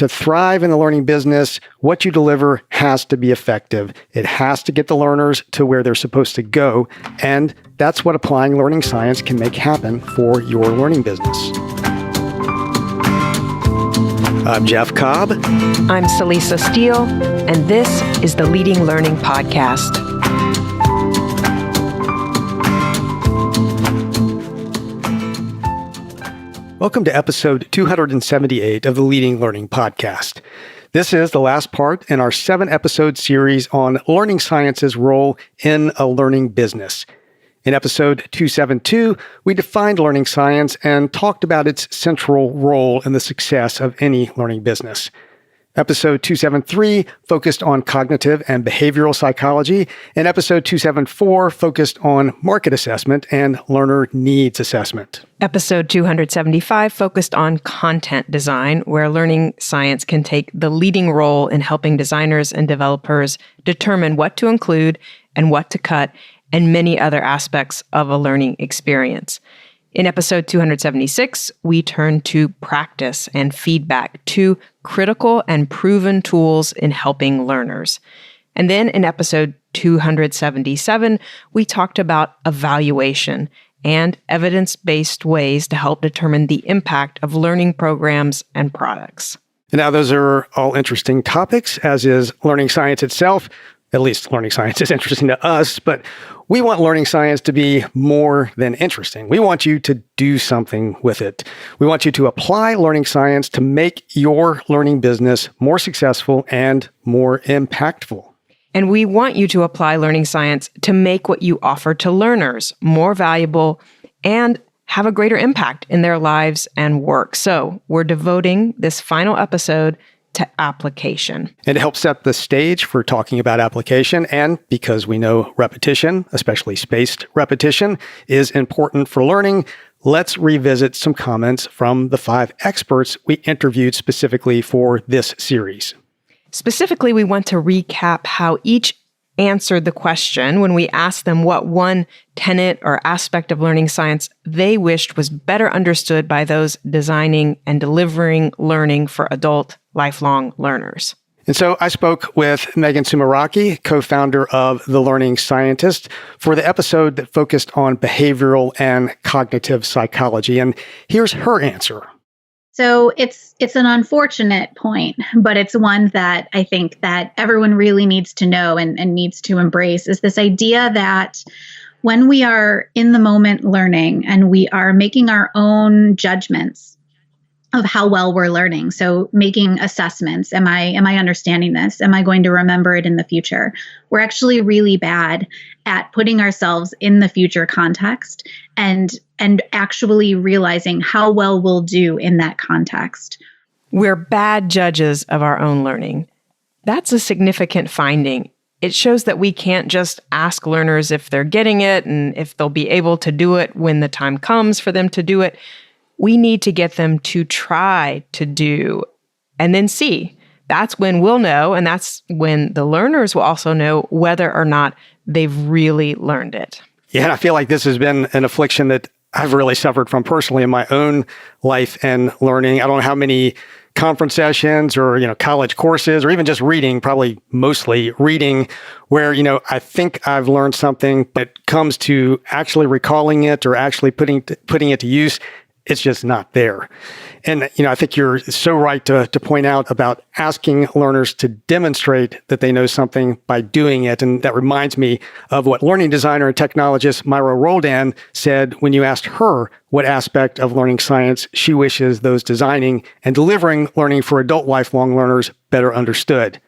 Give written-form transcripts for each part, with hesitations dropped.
to thrive in the learning business, what you deliver has to be effective. It has to get the learners to where they're supposed to go. And that's what applying learning science can make happen for your learning business. I'm Jeff Cobb. I'm Celisa Steele, and this is the Leading Learning Podcast. Welcome to episode 278 of the Leading Learning Podcast. This is the last part in our 7-episode series on learning science's role in a learning business. In episode 272, we defined learning science and talked about its central role in the success of any learning business. Episode 273 focused on cognitive and behavioral psychology, and episode 274 focused on market assessment and learner needs assessment. Episode 275 focused on content design, where learning science can take the leading role in helping designers and developers determine what to include and what to cut, and many other aspects of a learning experience. In episode 276, we turn to practice and feedback, two critical and proven tools in helping learners. And then in episode 277, we talked about evaluation and evidence-based ways to help determine the impact of learning programs and products. And now those are all interesting topics, as is learning science itself. At least learning science is interesting to us, but we want learning science to be more than interesting. We want you to do something with it. We want you to apply learning science to make your learning business more successful and more impactful. And we want you to apply learning science to make what you offer to learners more valuable and have a greater impact in their lives and work. So we're devoting this final episode to application. And to help set the stage for talking about application, and because we know repetition, especially spaced repetition, is important for learning, let's revisit some comments from the 5 experts we interviewed specifically for this series. Specifically, we want to recap how each answered the question when we asked them what one tenet or aspect of learning science they wished was better understood by those designing and delivering learning for adult lifelong learners. And so I spoke with Megan Sumeraki, co-founder of The Learning Scientist, for the episode that focused on behavioral and cognitive psychology. And here's her answer. So it's an unfortunate point, but it's one that I think that everyone really needs to know and needs to embrace, is this idea that when we are in the moment learning and we are making our own judgments of how well we're learning, so making assessments, am I understanding this? Am I going to remember it in the future? We're actually really bad at putting ourselves in the future context and actually realizing how well we'll do in that context. We're bad judges of our own learning. That's a significant finding. It shows that we can't just ask learners if they're getting it and if they'll be able to do it when the time comes for them to do it. We need to get them to try to do and then see. That's when we'll know, and that's when the learners will also know whether or not they've really learned it. Yeah, and I feel like this has been an affliction that I've really suffered from personally in my own life and learning. I don't know how many conference sessions or, college courses or even just reading, probably mostly reading, where, I think I've learned something, but comes to actually recalling it or actually putting it to use, it's just not there. And, I think you're so right to point out about asking learners to demonstrate that they know something by doing it. And that reminds me of what learning designer and technologist Myra Roldan said when you asked her what aspect of learning science she wishes those designing and delivering learning for adult lifelong learners better understood.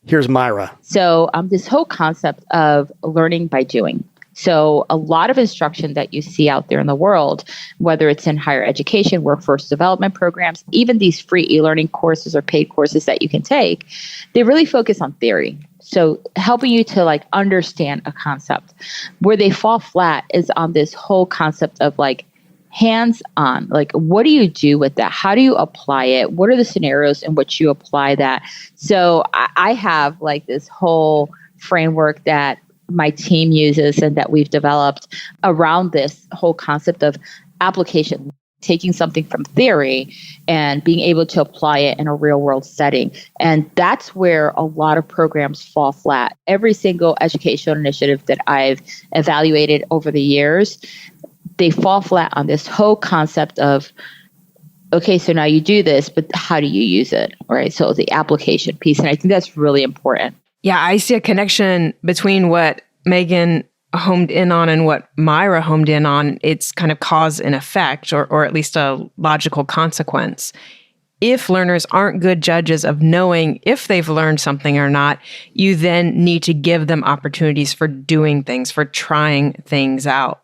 Here's Myra. So this whole concept of learning by doing. So a lot of instruction that you see out there in the world, whether it's in higher education, workforce development programs, even these free e-learning courses or paid courses that you can take, they really focus on theory. So helping you to understand a concept. Where they fall flat is on this whole concept of hands-on. What do you do with that? How do you apply it? What are the scenarios in which you apply that? So I have this whole framework that my team uses and that we've developed around this whole concept of application. taking something from theory and being able to apply it in a real world setting. And that's where a lot of programs fall flat. Every single educational initiative that I've evaluated over the years, they fall flat on this whole concept of, okay, so now you do this, but how do you use it? Right. So the application piece. And I think that's really important. Yeah, I see a connection between what Megan homed in on and what Myra homed in on. It's kind of cause and effect, or at least a logical consequence. If learners aren't good judges of knowing if they've learned something or not, you then need to give them opportunities for doing things, for trying things out.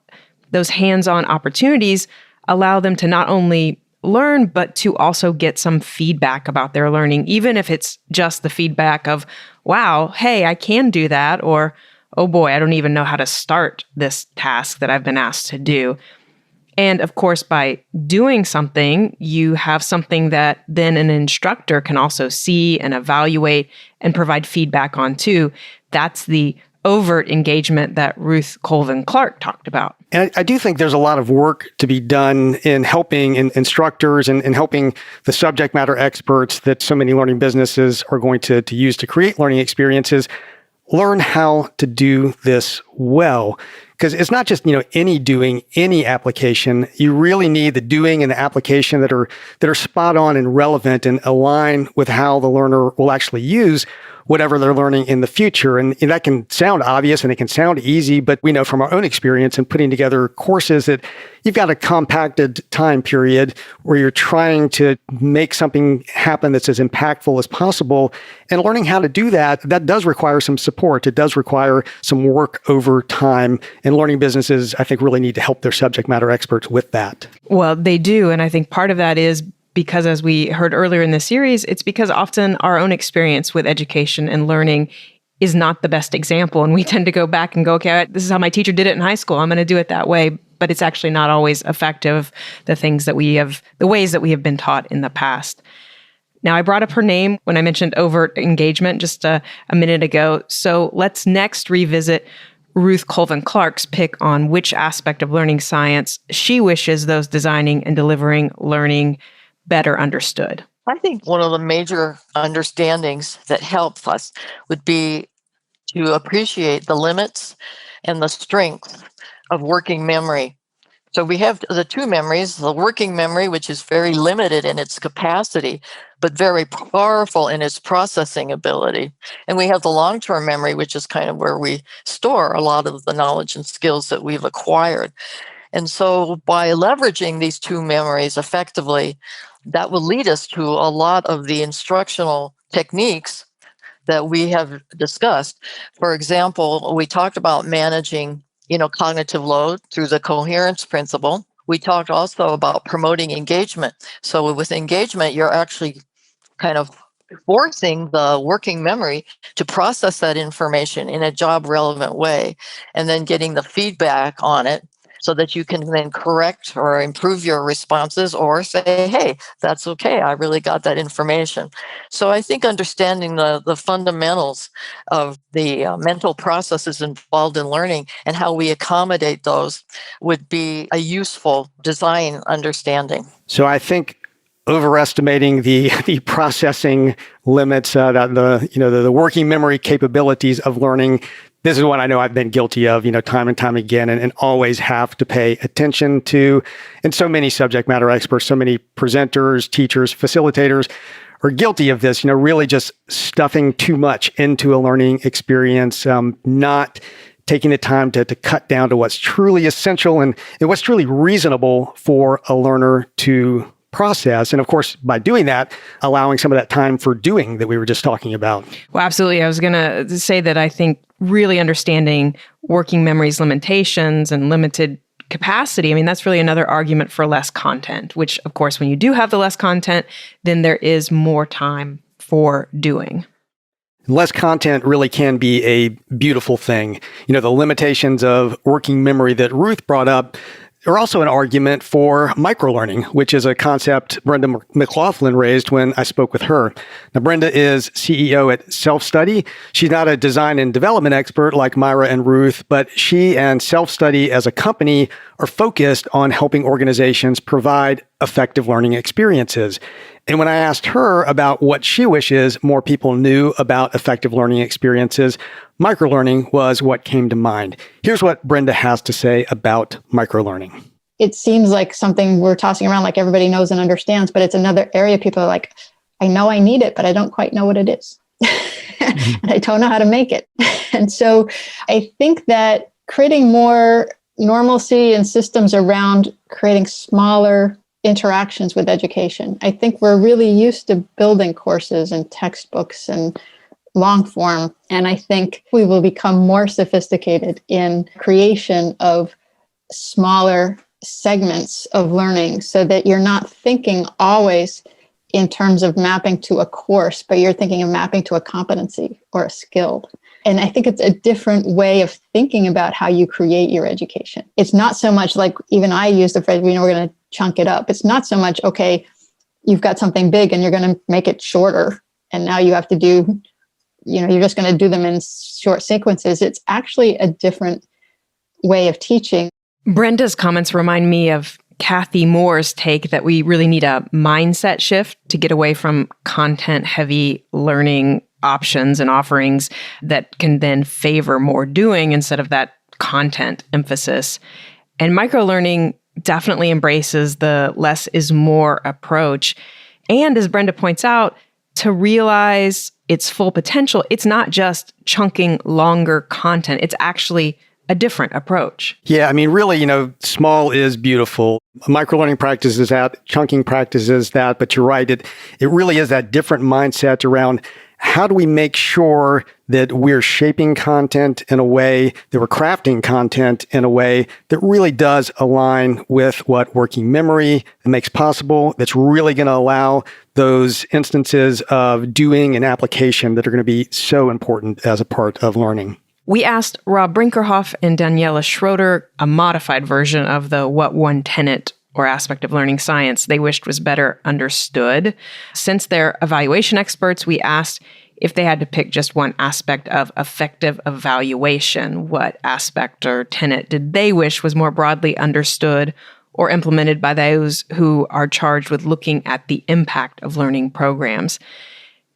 Those hands-on opportunities allow them to not only learn, but to also get some feedback about their learning, even if it's just the feedback of, wow, hey, I can do that, or, oh boy, I don't even know how to start this task that I've been asked to do. And of course, by doing something, you have something that then an instructor can also see and evaluate and provide feedback on too. That's the overt engagement that Ruth Colvin Clark talked about. And I do think there's a lot of work to be done in helping instructors and helping the subject matter experts that so many learning businesses are going to use to create learning experiences learn how to do this well. Because it's not just, any doing, any application. You really need the doing and the application that are spot on and relevant and align with how the learner will actually use whatever they're learning in the future. And that can sound obvious and it can sound easy, but we know from our own experience in putting together courses that you've got a compacted time period where you're trying to make something happen that's as impactful as possible. And learning how to do that does require some support. It does require some work over time. And learning businesses, I think, really need to help their subject matter experts with that. Well, they do. And I think part of that is because, as we heard earlier in the series, it's because often our own experience with education and learning is not the best example. And we tend to go back and go, okay, this is how my teacher did it in high school. I'm going to do it that way. But it's actually not always effective, the ways that we have been taught in the past. Now, I brought up her name when I mentioned overt engagement just a minute ago. So let's next revisit Ruth Colvin Clark's pick on which aspect of learning science she wishes those designing and delivering learning better understood. I think one of the major understandings that helps us would be to appreciate the limits and the strength of working memory. So we have the two memories, the working memory, which is very limited in its capacity, but very powerful in its processing ability. And we have the long-term memory, which is kind of where we store a lot of the knowledge and skills that we've acquired. And so by leveraging these two memories effectively, that will lead us to a lot of the instructional techniques that we have discussed. For example, we talked about managing, cognitive load through the coherence principle. We talked also about promoting engagement. So with engagement, you're actually kind of forcing the working memory to process that information in a job relevant way, and then getting the feedback on it so that you can then correct or improve your responses or say, hey, that's okay, I really got that information. So I think understanding the fundamentals of the mental processes involved in learning and how we accommodate those would be a useful design understanding. So I think overestimating the processing limits, the working memory capabilities of learning. This is what I know I've been guilty of, time and time again, and always have to pay attention to. And so many subject matter experts, so many presenters, teachers, facilitators are guilty of this, really just stuffing too much into a learning experience, not taking the time to cut down to what's truly essential and what's truly reasonable for a learner to process. And of course, by doing that, allowing some of that time for doing that we were just talking about. Well, absolutely. I was going to say that I think really understanding working memory's limitations and limited capacity, that's really another argument for less content, which of course, when you do have the less content, then there is more time for doing. Less content really can be a beautiful thing. The limitations of working memory that Ruth brought up, There's also an argument for microlearning, which is a concept Brenda McLaughlin raised when I spoke with her. Now, Brenda is CEO at SelfStudy. She's not a design and development expert like Myra and Ruth, but she and SelfStudy as a company are focused on helping organizations provide effective learning experiences. And when I asked her about what she wishes more people knew about effective learning experiences, microlearning was what came to mind. Here's what Brenda has to say about microlearning. It seems like something we're tossing around like everybody knows and understands, but it's another area people are like, I know I need it, but I don't quite know what it is. And I don't know how to make it. And so I think that creating more normalcy and systems around creating smaller interactions with education. I think we're really used to building courses and textbooks and long form. And I think we will become more sophisticated in creation of smaller segments of learning so that you're not thinking always in terms of mapping to a course, but you're thinking of mapping to a competency or a skill. And I think it's a different way of thinking about how you create your education. It's not so much like, even I use the phrase, we're going to chunk it up. It's not so much, okay, you've got something big and you're going to make it shorter. And now you have to do, you're just going to do them in short sequences. It's actually a different way of teaching. Brenda's comments remind me of Kathy Moore's take that we really need a mindset shift to get away from content-heavy learning options and offerings that can then favor more doing instead of that content emphasis. And microlearning definitely embraces the less is more approach. And as Brenda points out, to realize its full potential, it's not just chunking longer content. It's actually a different approach. Yeah, I mean, really, small is beautiful. Microlearning practices that, chunking practices that, but you're right, it really is that different mindset around how do we make sure that we're shaping content in a way, that we're crafting content in a way that really does align with what working memory makes possible, that's really going to allow those instances of doing and application that are going to be so important as a part of learning. We asked Rob Brinkerhoff and Daniela Schroeder a modified version of the what one tenet or aspect of learning science they wished was better understood. Since they're evaluation experts, we asked if they had to pick just one aspect of effective evaluation, what aspect or tenet did they wish was more broadly understood or implemented by those who are charged with looking at the impact of learning programs.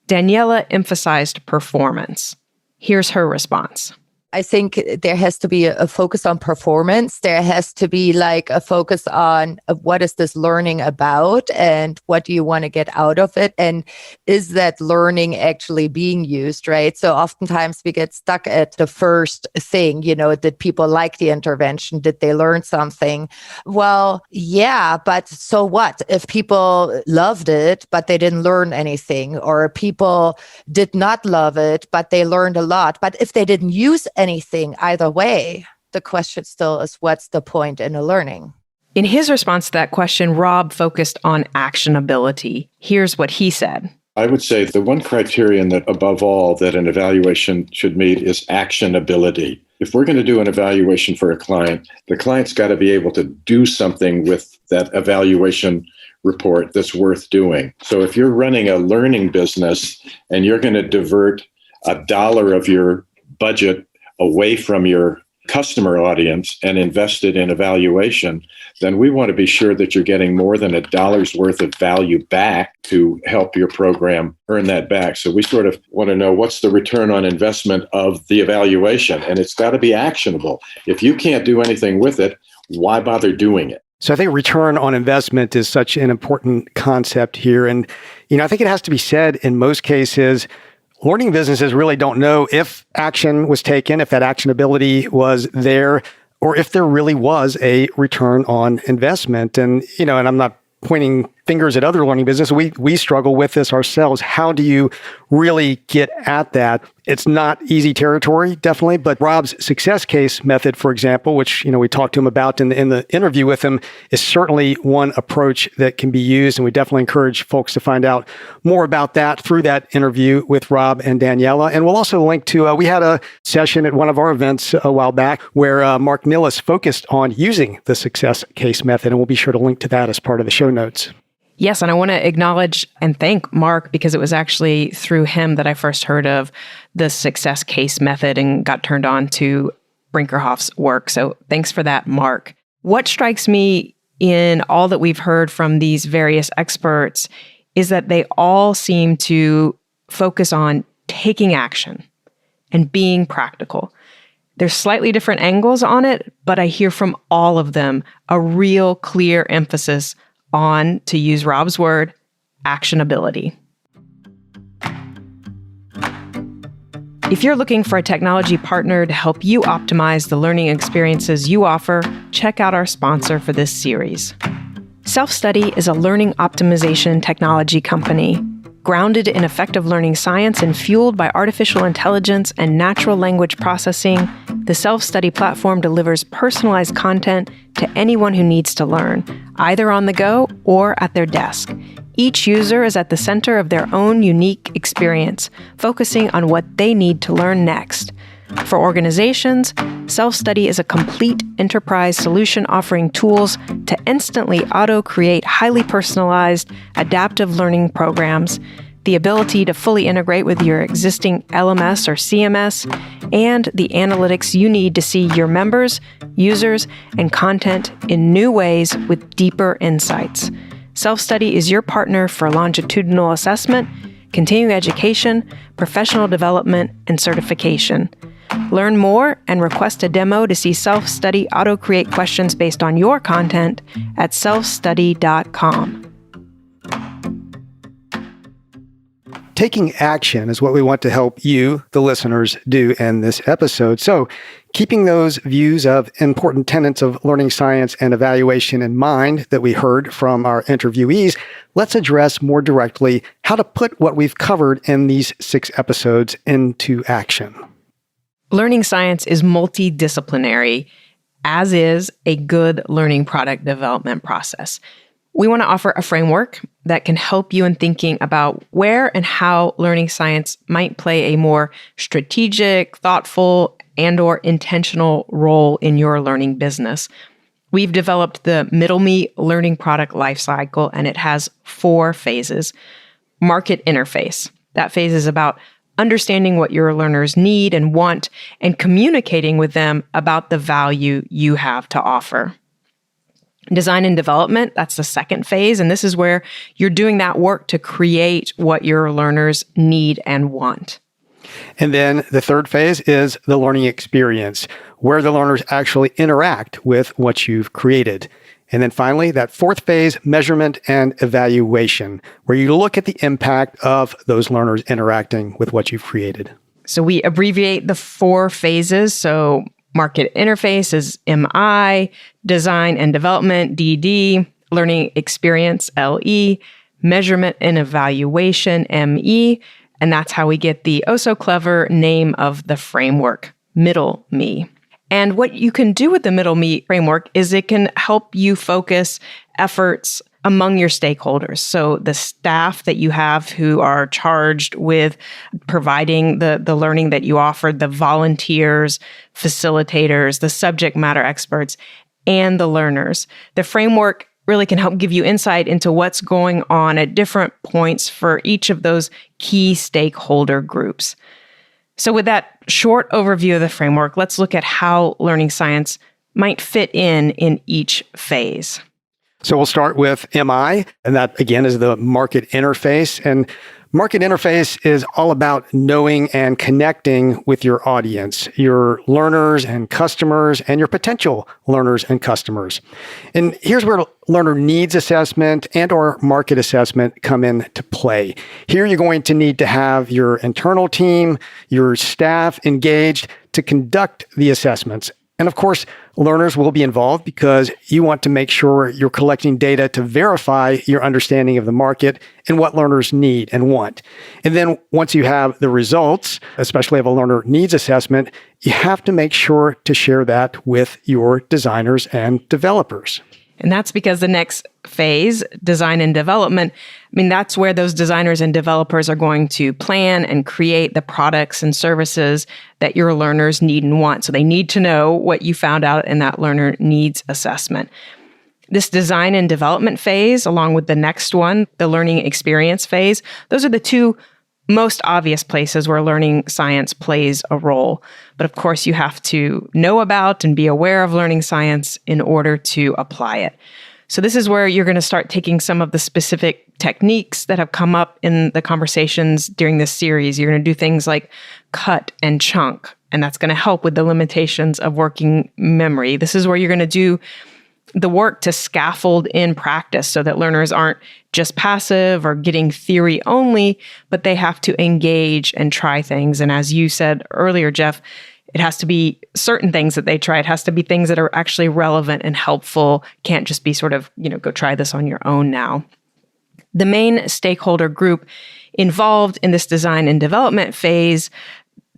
Daniela emphasized performance. Here's her response. I think there has to be a focus on performance. There has to be like a focus on what is this learning about and what do you want to get out of it? And is that learning actually being used, right? So oftentimes we get stuck at the first thing, did people like the intervention? Did they learn something? Well, yeah, but so what? If people loved it, but they didn't learn anything, or people did not love it, but they learned a lot. But if they didn't use anything either way, the question still is, what's the point in the learning? In his response to that question, Rob focused on actionability. Here's what he said. I would say the one criterion that above all that an evaluation should meet is actionability. If we're going to do an evaluation for a client, the client's got to be able to do something with that evaluation report that's worth doing. So if you're running a learning business and you're going to divert $1 of your budget away from your customer audience and invest it in evaluation, then we want to be sure that you're getting more than $1's worth of value back to help your program earn that back. So we sort of want to know what's the return on investment of the evaluation, and it's got to be actionable. If you can't do anything with it, why bother doing it? So I think return on investment is such an important concept here. And, I think it has to be said in most cases, learning businesses really don't know if action was taken, if that actionability was there, or if there really was a return on investment. And, and I'm not pointing fingers at other learning business. We struggle with this ourselves. How do you really get at that? It's not easy territory, definitely, but Rob's success case method, for example, which we talked to him about in the interview with him, is certainly one approach that can be used, and we definitely encourage folks to find out more about that through that interview with Rob and Daniela. And we'll also link to, we had a session at one of our events a while back where Mark Nillis focused on using the success case method, and we'll be sure to link to that as part of the show notes. Yes, and I want to acknowledge and thank Mark because it was actually through him that I first heard of the success case method and got turned on to Brinkerhoff's work. So thanks for that, Mark. What strikes me in all that we've heard from these various experts is that they all seem to focus on taking action and being practical. There's slightly different angles on it, but I hear from all of them a real clear emphasis on, to use Rob's word, actionability. If you're looking for a technology partner to help you optimize the learning experiences you offer, check out our sponsor for this series. SelfStudy is a learning optimization technology company. Grounded in effective learning science and fueled by artificial intelligence and natural language processing, the SelfStudy platform delivers personalized content to anyone who needs to learn, either on the go or at their desk. Each user is at the center of their own unique experience, focusing on what they need to learn next. For organizations, SelfStudy is a complete enterprise solution offering tools to instantly auto-create highly personalized, adaptive learning programs, the ability to fully integrate with your existing LMS or CMS, and the analytics you need to see your members, users, and content in new ways with deeper insights. SelfStudy is your partner for longitudinal assessment, continuing education, professional development, and certification. Learn more and request a demo to see SelfStudy auto-create questions based on your content at selfstudy.com. Taking action is what we want to help you, the listeners, do in this episode. So, keeping those views of important tenets of learning science and evaluation in mind that we heard from our interviewees, let's address more directly how to put what we've covered in these 6 episodes into action. Learning science is multidisciplinary, as is a good learning product development process. We want to offer a framework that can help you in thinking about where and how learning science might play a more strategic, thoughtful, and/or intentional role in your learning business. We've developed the Middle Me learning product lifecycle, and it has 4 phases. Market interface. That phase is about understanding what your learners need and want and communicating with them about the value you have to offer. Design and development, that's the second phase, and this is where you're doing that work to create what your learners need and want. And then the third phase is the learning experience, where the learners actually interact with what you've created. And then finally, that fourth phase, measurement and evaluation, where you look at the impact of those learners interacting with what you've created. So we abbreviate the 4 phases. So market interface is MI, design and development, DD, learning experience, LE, measurement and evaluation, ME, and that's how we get the oh-so-clever name of the framework, Middle Me. And what you can do with the Middle Me framework is it can help you focus efforts among your stakeholders. So the staff that you have who are charged with providing the learning that you offered, the volunteers, facilitators, the subject matter experts, and the learners. The framework really can help give you insight into what's going on at different points for each of those key stakeholder groups. So with that short overview of the framework, let's look at how learning science might fit in each phase. So we'll start with MI, and that again is the market interface. And market interface is all about knowing and connecting with your audience, your learners and customers, and your potential learners and customers. And here's where learner needs assessment and or market assessment come into play. Here you're going to need to have your internal team, your staff engaged to conduct the assessments. And of course, learners will be involved because you want to make sure you're collecting data to verify your understanding of the market and what learners need and want. And then once you have the results, especially of a learner needs assessment, you have to make sure to share that with your designers and developers. And that's because the next phase, design and development, that's where those designers and developers are going to plan and create the products and services that your learners need and want. So they need to know what you found out in that learner needs assessment. This design and development phase, along with the next one, the learning experience phase, those are the two most obvious places where learning science plays a role. But of course, you have to know about and be aware of learning science in order to apply it. So this is where you're going to start taking some of the specific techniques that have come up in the conversations during this series. You're going to do things like cut and chunk, and that's going to help with the limitations of working memory. This is where you're going to do the work to scaffold in practice so that learners aren't just passive or getting theory only, but they have to engage and try things. And as you said earlier, Jeff, it has to be certain things that they try. It has to be things that are actually relevant and helpful. Can't just be sort of, go try this on your own now. The main stakeholder group involved in this design and development phase,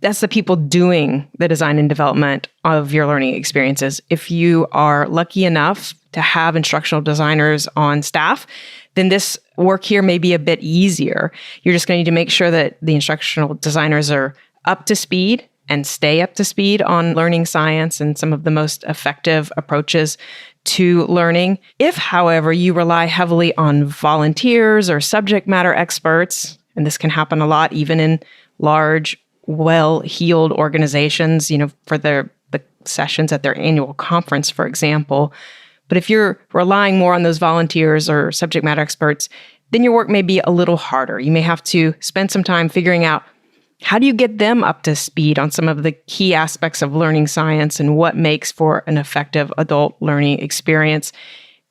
that's the people doing the design and development of your learning experiences. If you are lucky enough to have instructional designers on staff, then this work here may be a bit easier. You're just going to need to make sure that the instructional designers are up to speed and stay up to speed on learning science and some of the most effective approaches to learning. If, however, you rely heavily on volunteers or subject matter experts, and this can happen a lot even in large, well-heeled organizations, for the sessions at their annual conference, for example. But if you're relying more on those volunteers or subject matter experts, then your work may be a little harder. You may have to spend some time figuring out how do you get them up to speed on some of the key aspects of learning science and what makes for an effective adult learning experience.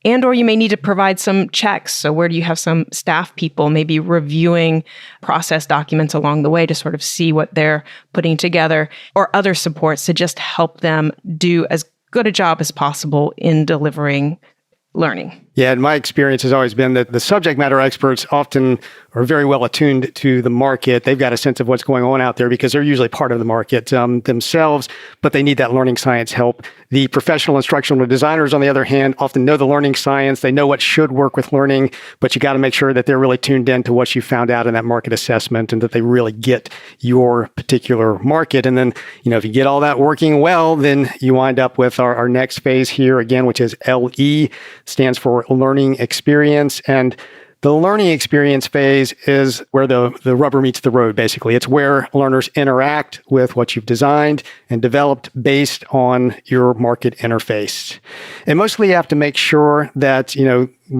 And or you may need to provide some checks. So where do you have some staff people maybe reviewing process documents along the way to sort of see what they're putting together, or other supports to just help them do as good a job as possible in delivering learning. Yeah, and my experience has always been that the subject matter experts often are very well attuned to the market. They've got a sense of what's going on out there because they're usually part of the market themselves, but they need that learning science help. The professional instructional designers, on the other hand, often know the learning science. They know what should work with learning, but you got to make sure that they're really tuned in to what you found out in that market assessment and that they really get your particular market. And then, if you get all that working well, then you wind up with our next phase here again, which is LE, stands for learning experience. And the learning experience phase is where the rubber meets the road, basically. It's where learners interact with what you've designed and developed based on your market interface. And mostly you have to make sure that,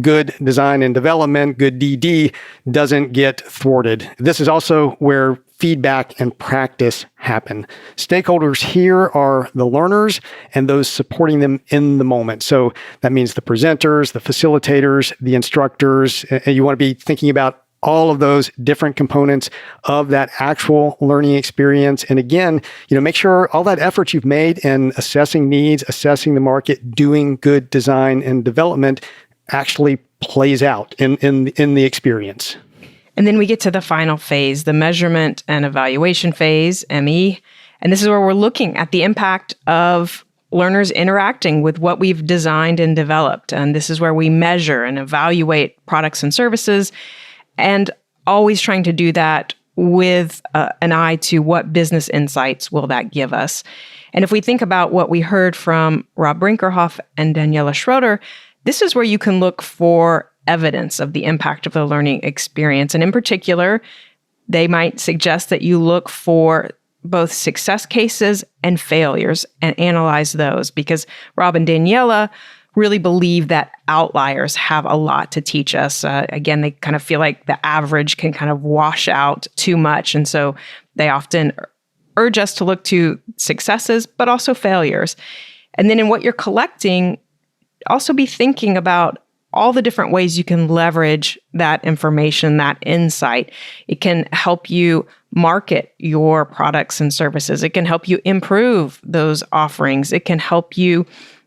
good design and development, good DD, doesn't get thwarted. This is also where feedback and practice happen. Stakeholders here are the learners and those supporting them in the moment. So that means the presenters, the facilitators, the instructors. And you want to be thinking about all of those different components of that actual learning experience. And again, make sure all that effort you've made in assessing needs, assessing the market, doing good design and development actually plays out in the experience. And then we get to the final phase, the measurement and evaluation phase, ME. And this is where we're looking at the impact of learners interacting with what we've designed and developed. And this is where we measure and evaluate products and services, and always trying to do that with an eye to what business insights will that give us. And if we think about what we heard from Rob Brinkerhoff and Daniela Schroeder, this is where you can look for evidence of the impact of the learning experience. And in particular, they might suggest that you look for both success cases and failures and analyze those, because Rob and Daniela really believe that outliers have a lot to teach us. Again, they kind of feel like the average can kind of wash out too much. And so they often urge us to look to successes, but also failures. And then in what you're collecting, also be thinking about all the different ways you can leverage that information, that insight. It can help you market your products and services. It can help you improve those offerings. It can help you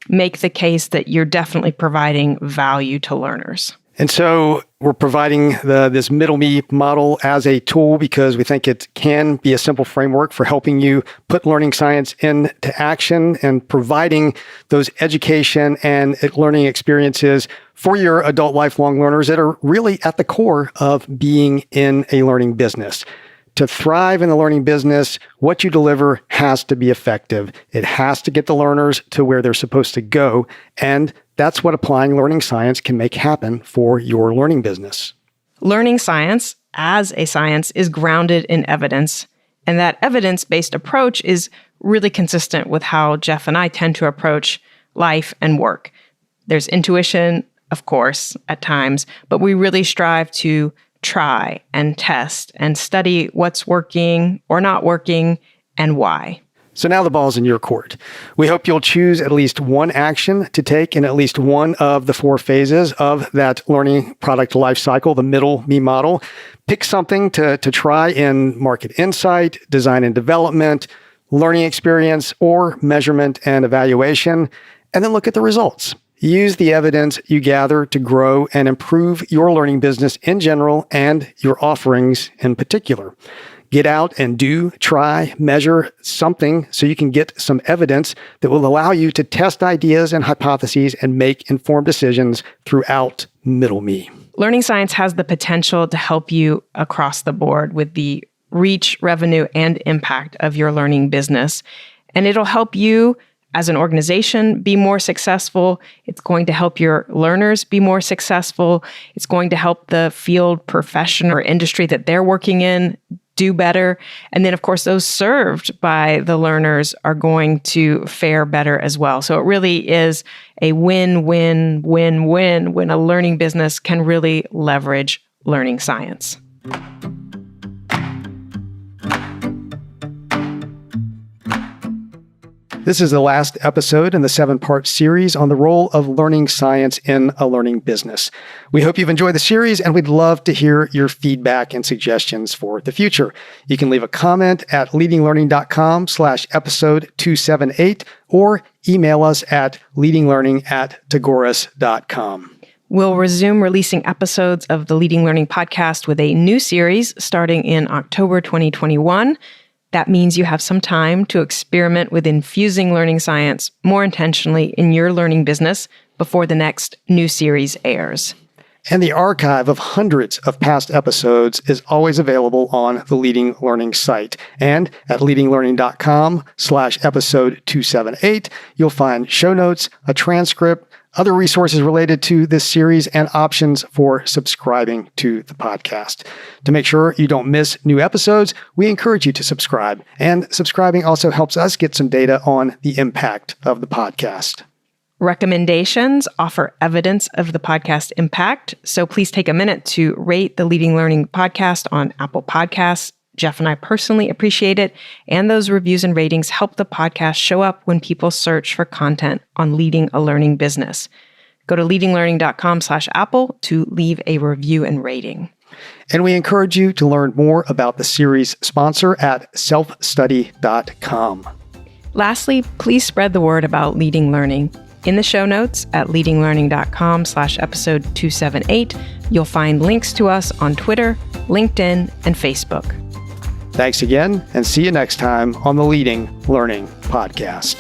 make the case that you're definitely providing value to learners. And so we're providing this Middle Me model as a tool because we think it can be a simple framework for helping you put learning science into action and providing those education and learning experiences for your adult lifelong learners that are really at the core of being in a learning business. To thrive in the learning business, what you deliver has to be effective. It has to get the learners to where they're supposed to go. And that's what applying learning science can make happen for your learning business. Learning science as a science is grounded in evidence. And that evidence-based approach is really consistent with how Jeff and I tend to approach life and work. There's intuition, of course, at times, but we really strive to try and test and study what's working or not working and why. So now the ball's in your court. We hope you'll choose at least one action to take in at least one of the 4 phases of that learning product lifecycle, the Middle Me model. Pick something to try in market insight, design and development, learning experience, or measurement and evaluation, and then look at the results. Use the evidence you gather to grow and improve your learning business in general and your offerings in particular. Get out and try, measure something so you can get some evidence that will allow you to test ideas and hypotheses and make informed decisions throughout Middle Me. Learning science has the potential to help you across the board with the reach, revenue, and impact of your learning business. And it'll help you as an organization be more successful. It's going to help your learners be more successful. It's going to help the field, profession, or industry that they're working in do better. And then, of course, those served by the learners are going to fare better as well. So it really is a win-win-win-win when a learning business can really leverage learning science. This is the last episode in the 7-part series on the role of learning science in a learning business. We hope you've enjoyed the series, and we'd love to hear your feedback and suggestions for the future. You can leave a comment at leadinglearning.com/episode 278 or email us at leadinglearning@tagoras.com. We'll resume releasing episodes of the Leading Learning podcast with a new series starting in October 2021. That means you have some time to experiment with infusing learning science more intentionally in your learning business before the next new series airs. And the archive of hundreds of past episodes is always available on the Leading Learning site. And at leadinglearning.com/episode 278, you'll find show notes, a transcript, other resources related to this series, and options for subscribing to the podcast. To make sure you don't miss new episodes, we encourage you to subscribe. And subscribing also helps us get some data on the impact of the podcast. Recommendations offer evidence of the podcast impact, so please take a minute to rate the Leading Learning podcast on Apple Podcasts. Jeff and I personally appreciate it, and those reviews and ratings help the podcast show up when people search for content on leading a learning business. Go to leadinglearning.com/Apple to leave a review and rating. And we encourage you to learn more about the series sponsor at SelfStudy.com. Lastly, please spread the word about Leading Learning. In the show notes at leadinglearning.com/episode 278, you'll find links to us on Twitter, LinkedIn, and Facebook. Thanks again, and see you next time on the Leading Learning podcast.